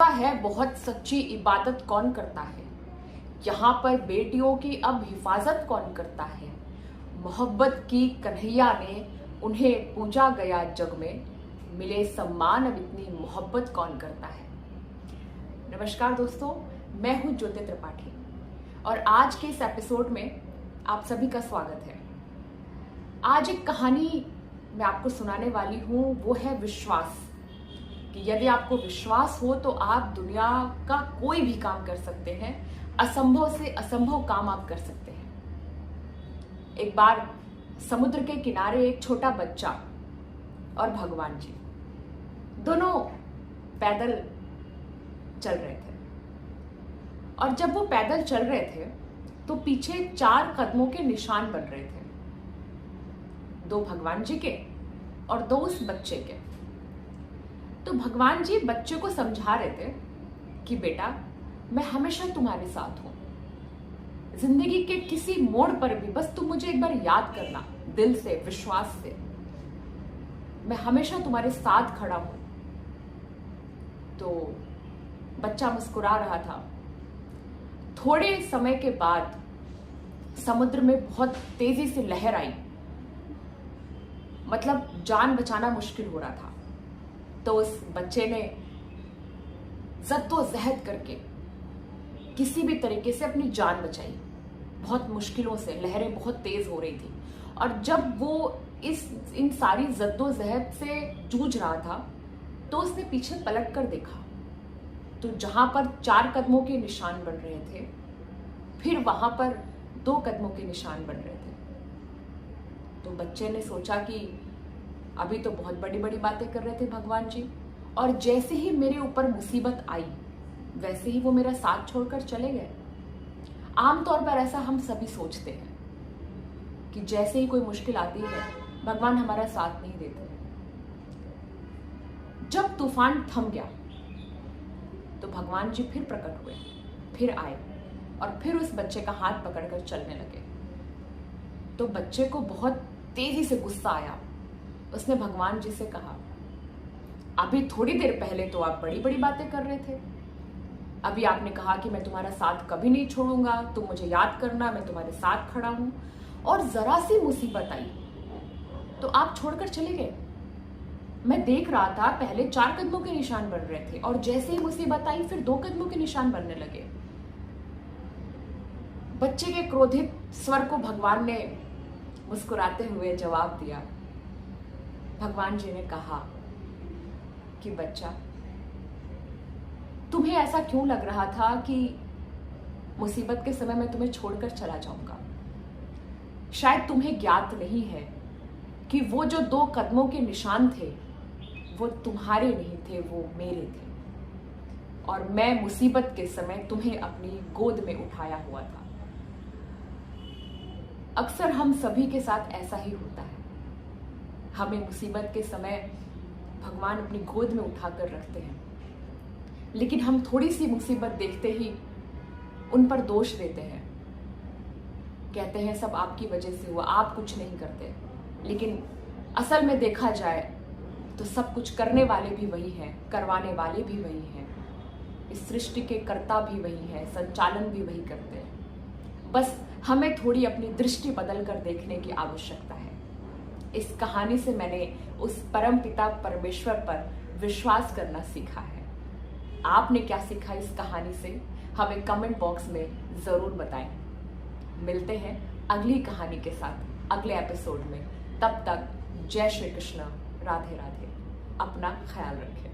है बहुत सच्ची इबादत कौन करता है। यहाँ पर बेटियों की अब हिफाजत कौन करता है। मोहब्बत की कन्हैया ने उन्हें पूजा गया जग में, मिले सम्मान अब इतनी मोहब्बत कौन करता है। नमस्कार दोस्तों, मैं हूं ज्योति त्रिपाठी और आज के इस एपिसोड में आप सभी का स्वागत है। आज एक कहानी मैं आपको सुनाने वाली हूं, वो है विश्वास। कि यदि आपको विश्वास हो तो आप दुनिया का कोई भी काम कर सकते हैं, असंभव से असंभव काम आप कर सकते हैं। एक बार समुद्र के किनारे एक छोटा बच्चा और भगवान जी दोनों पैदल चल रहे थे। और जब वो पैदल चल रहे थे तो पीछे 4 कदमों के निशान बन रहे थे, 2 भगवान जी के और 2 उस बच्चे के। तो भगवान जी बच्चे को समझा रहे थे कि बेटा, मैं हमेशा तुम्हारे साथ हूं। जिंदगी के किसी मोड़ पर भी बस तुम मुझे एक बार याद करना, दिल से, विश्वास से। मैं हमेशा तुम्हारे साथ खड़ा हूं। तो बच्चा मुस्कुरा रहा था। थोड़े समय के बाद समुद्र में बहुत तेजी से लहर आई, मतलब जान बचाना मुश्किल हो रहा था। तो उस बच्चे ने जद्दोजहद करके किसी भी तरीके से अपनी जान बचाई। बहुत मुश्किलों से, लहरें बहुत तेज हो रही थी। और जब वो इन सारी जद्दोजहद से जूझ रहा था तो उसने पीछे पलट कर देखा, तो जहां पर 4 कदमों के निशान बन रहे थे, फिर वहां पर 2 कदमों के निशान बन रहे थे। तो बच्चे ने सोचा कि अभी तो बहुत बड़ी बड़ी बातें कर रहे थे भगवान जी, और जैसे ही मेरे ऊपर मुसीबत आई वैसे ही वो मेरा साथ छोड़कर चले गए। आमतौर पर ऐसा हम सभी सोचते हैं कि जैसे ही कोई मुश्किल आती है भगवान हमारा साथ नहीं देते। जब तूफान थम गया तो भगवान जी फिर प्रकट हुए, फिर आए और फिर उस बच्चे का हाथ पकड़कर चलने लगे। तो बच्चे को बहुत तेजी से गुस्सा आया। उसने भगवान जी से कहा, अभी थोड़ी देर पहले तो आप बड़ी बड़ी बातें कर रहे थे। अभी आपने कहा कि मैं तुम्हारा साथ कभी नहीं छोड़ूंगा, तुम मुझे याद करना, मैं तुम्हारे साथ खड़ा हूं। और जरा सी मुसीबत आई तो आप छोड़कर चले गए। मैं देख रहा था पहले 4 कदमों के निशान बन रहे थे और जैसे ही मुसीबत आई फिर 2 कदमों के निशान बनने लगे। बच्चे के क्रोधित स्वर को भगवान ने मुस्कुराते हुए जवाब दिया। भगवान जी ने कहा कि बच्चा, तुम्हें ऐसा क्यों लग रहा था कि मुसीबत के समय मैं तुम्हें छोड़कर चला जाऊंगा। शायद तुम्हें ज्ञात नहीं है कि वो जो 2 कदमों के निशान थे वो तुम्हारे नहीं थे, वो मेरे थे। और मैं मुसीबत के समय तुम्हें अपनी गोद में उठाया हुआ था। अक्सर हम सभी के साथ ऐसा ही होता है। हमें मुसीबत के समय भगवान अपनी गोद में उठाकर रखते हैं, लेकिन हम थोड़ी सी मुसीबत देखते ही उन पर दोष देते हैं। कहते हैं सब आपकी वजह से हुआ, आप कुछ नहीं करते। लेकिन असल में देखा जाए तो सब कुछ करने वाले भी वही हैं, करवाने वाले भी वही हैं, इस सृष्टि के कर्ता भी वही हैं, संचालन भी वही करते हैं। बस हमें थोड़ी अपनी दृष्टि बदल कर देखने की आवश्यकता है। इस कहानी से मैंने उस परम पिता परमेश्वर पर विश्वास करना सीखा है। आपने क्या सीखा इस कहानी से, हमें कमेंट बॉक्स में जरूर बताएं। मिलते हैं अगली कहानी के साथ अगले एपिसोड में। तब तक जय श्री कृष्ण, राधे राधे। अपना ख्याल रखें।